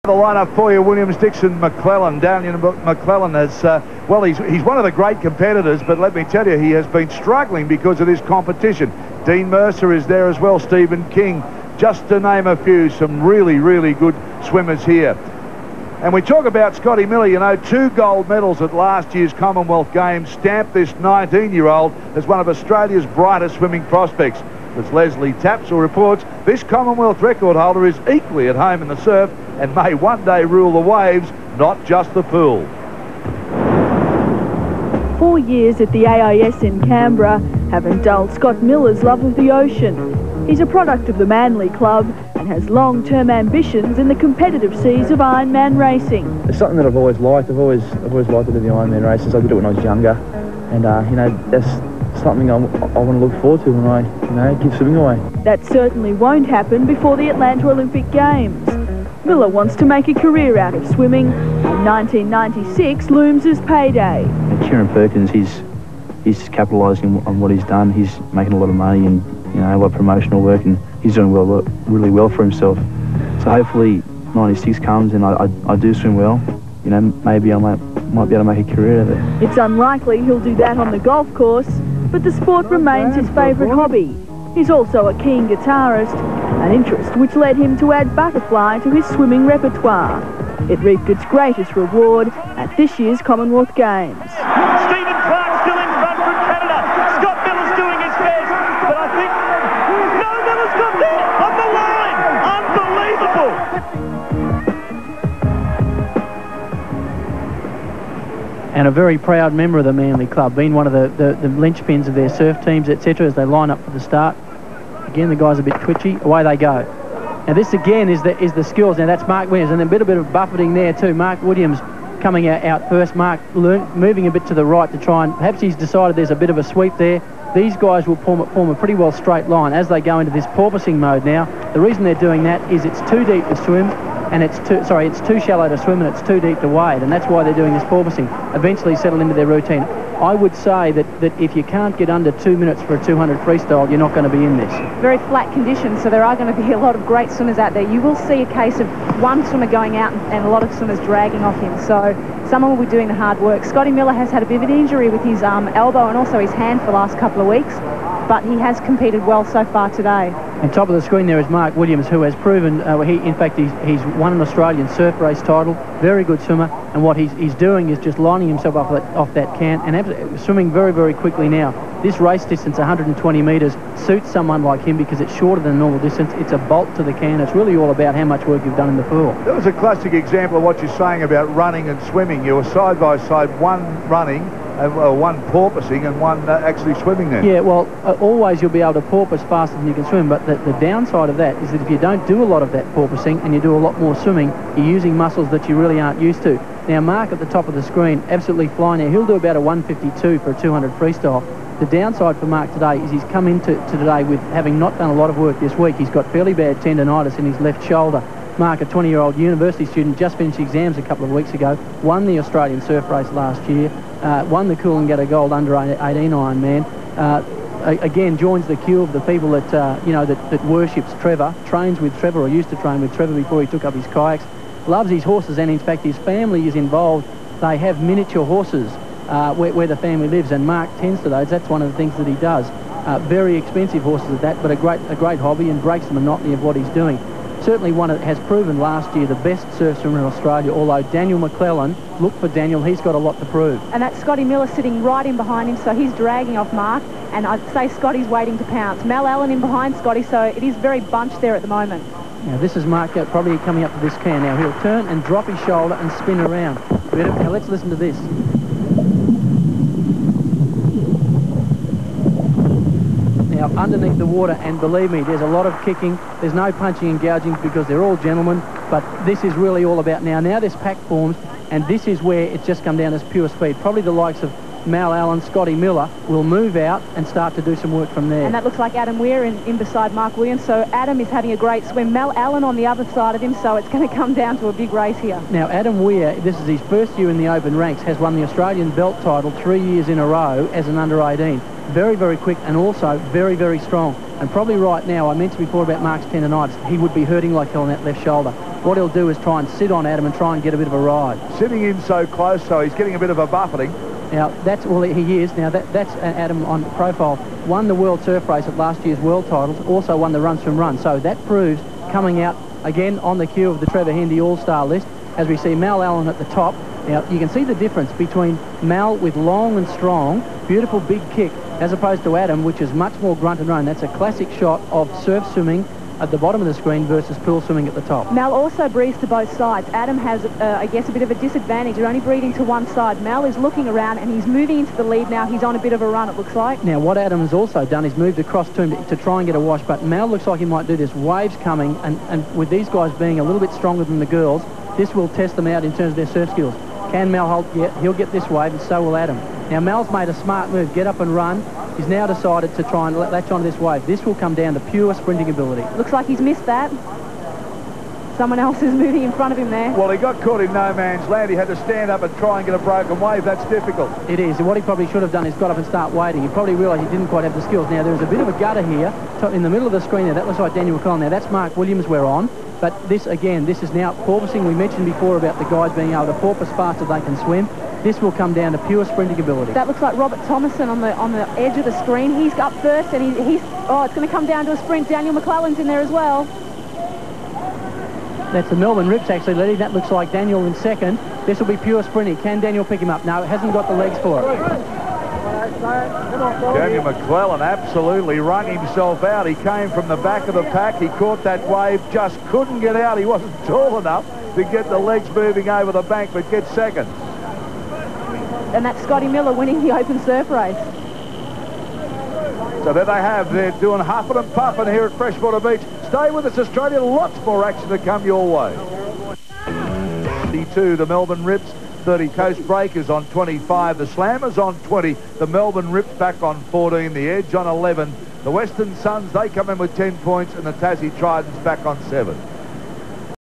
The lineup for you, Williams, Dixon, McClellan. Daniel McClellan has, well, he's one of the great competitors, but let me tell you, he has been struggling because of this competition. Dean Mercer is there as well, Stephen King, just to name a few, some really, really good swimmers here. And we talk about Scotty Miller, you know, 2 gold medals at last year's Commonwealth Games stamped this 19-year-old as one of Australia's brightest swimming prospects. As Leslie Tapsell reports, this Commonwealth record holder is equally at home in the surf and may one day rule the waves, not just the pool. 4 years at the AIS in Canberra haven't dulled Scott Miller's love of the ocean. He's a product of the Manly Club and has long-term ambitions in the competitive seas of Ironman racing. It's something that I've always liked. I've always liked to do the Ironman races. I did it when I was younger, and you know, that's something I want to look forward to when I, give swimming away. That certainly won't happen before the Atlanta Olympic Games. Miller wants to make a career out of swimming, and 1996 looms as payday. And Kieran Perkins, he's capitalising on what he's done. He's making a lot of money and a lot of promotional work, and he's doing really well for himself. So hopefully 96 comes and I do swim well. Maybe I might be able to make a career out of it. It's unlikely he'll do that on the golf course, but the sport remains his favourite hobby. He's also a keen guitarist, an interest which led him to add butterfly to his swimming repertoire. It reaped its greatest reward at this year's Commonwealth Games. Stephen Clark still in front from Canada. Scott Miller's doing his best, but I think... No, Miller's got there on the line! Unbelievable! And a very proud member of the Manly Club, being one of the linchpins of their surf teams, etc., as they line up for the start. Again, the guys are a bit twitchy. Away they go. Now this again is the skills. Now that's Mark Williams, and a bit of buffeting there too. Mark Williams coming out first. Mark moving a bit to the right to try and perhaps he's decided there's a bit of a sweep there. These guys will form a pretty well straight line as they go into this porpoising mode now. The reason they're doing that is it's too deep to swim, and it's too shallow to swim, and it's too deep to wade, and that's why they're doing this porpoising. Eventually settle into their routine. I would say that if you can't get under 2 minutes for a 200 freestyle, you're not going to be in this. Very flat conditions, so there are going to be a lot of great swimmers out there. You will see a case of one swimmer going out and a lot of swimmers dragging off him, so someone will be doing the hard work. Scotty Miller has had a bit of an injury with his elbow and also his hand for the last couple of weeks, but he has competed well so far today. On top of the screen there is Mark Williams, who has proven, he's won an Australian surf race title, very good swimmer, and what he's doing is just lining himself off that can and swimming very, very quickly now. This race distance, 120 metres, suits someone like him because it's shorter than normal distance. It's a bolt to the can. It's really all about how much work you've done in the pool. That was a classic example of what you're saying about running and swimming. You were side by side, one running, one porpoising and one actually swimming there. Yeah, well, always you'll be able to porpoise faster than you can swim, but the downside of that is that if you don't do a lot of that porpoising and you do a lot more swimming, you're using muscles that you really aren't used to. Now, Mark at the top of the screen, absolutely flying there. He'll do about a 152 for a 200 freestyle. The downside for Mark today is he's come into today with having not done a lot of work this week. He's got fairly bad tendonitis in his left shoulder. Mark, a 20-year-old university student, just finished exams a couple of weeks ago, won the Australian surf race last year, won the Coolangatta Gold under 18 Ironman. Again, joins the queue of the people that that worships Trevor, trains with Trevor or used to train with Trevor before he took up his kayaks. Loves his horses, and in fact his family is involved. They have miniature horses where the family lives, and Mark tends to those. That's one of the things that he does. Very expensive horses at that, but a great hobby, and breaks the monotony of what he's doing. Certainly one that has proven last year the best surf swimmer in Australia, although Daniel McClellan, look for Daniel, he's got a lot to prove. And that's Scotty Miller sitting right in behind him, so he's dragging off Mark, and I'd say Scotty's waiting to pounce. Mel Allen in behind Scotty, so it is very bunched there at the moment. Now this is Mark probably coming up to this can. Now he'll turn and drop his shoulder and spin around. Now let's listen to this. Now underneath the water, and believe me, there's a lot of kicking. There's no punching and gouging because they're all gentlemen, but this is really all about now. Now this pack forms, and this is where it's just come down as pure speed. Probably the likes of Mal Allen, Scotty Miller will move out and start to do some work from there. And that looks like Adam Weir in beside Mark Williams, so Adam is having a great swim. Mal Allen on the other side of him, so it's going to come down to a big race here. Now Adam Weir, this is his first year in the open ranks, has won the Australian belt title 3 years in a row as an under-18. Very, very quick, and also very, very strong. And probably right now, I mentioned before about Mark's tendonitis, he would be hurting like hell on that left shoulder. what he'll do is try and sit on Adam and try and get a bit of a ride. Sitting in so close, so he's getting a bit of a buffeting. Now, that's all he is. Now, that's Adam on profile. Won the World Surf Race at last year's World Titles, also won the Run Swim Run. So that proves, coming out again on the queue of the Trevor Hendy All-Star list, as we see Mal Allen at the top. Now, you can see the difference between Mal with long and strong, beautiful big kick, as opposed to Adam, which is much more grunt and run. That's a classic shot of surf swimming at the bottom of the screen versus pool swimming at the top. Mal also breathes to both sides. Adam has, I guess, a bit of a disadvantage. You're only breathing to one side. Mal is looking around and he's moving into the lead now. He's on a bit of a run, it looks like. Now, what Adam has also done is moved across to him to try and get a wash, but Mal looks like he might do this. Waves coming, and with these guys being a little bit stronger than the girls, this will test them out in terms of their surf skills. Can Mal hold? Yeah, he'll get this wave, and so will Adam. Now, Mal's made a smart move, get up and run. He's now decided to try and latch on this wave. This will come down to pure sprinting ability. Looks like he's missed that. Someone else is moving in front of him there. Well, he got caught in no man's land. He had to stand up and try and get a broken wave. That's difficult. It is. What he probably should have done is got up and start wading. He probably realised he didn't quite have the skills. Now, there's a bit of a gutter here in the middle of the screen there. That looks like Daniel McClellan there. That's Mark Williams we're on. But this, again, this is now porpoising. We mentioned before about the guys being able to porpoise faster than they can swim. This will come down to pure sprinting ability. That looks like Robert Thomason on the edge of the screen. He's up first, and he's it's going to come down to a sprint. Daniel McClellan's in there as well. That's the Melbourne Rips actually leading. That looks like Daniel in second. This will be pure sprinting. Can Daniel pick him up? No, it hasn't got the legs for it. Daniel McClellan absolutely wrung himself out. He came from the back of the pack. He caught that wave, just couldn't get out. He wasn't tall enough to get the legs moving over the bank, but gets second. And that's Scotty Miller winning the Open Surf Race. So there they have. They're doing huffing and puffing here at Freshwater Beach. Stay with us, Australia. Lots more action to come your way. 32, the Melbourne Rips. 30 Coast Breakers on 25. The Slammers on 20. The Melbourne Rips back on 14. The Edge on 11. The Western Suns, they come in with 10 points. And the Tassie Tridents back on 7.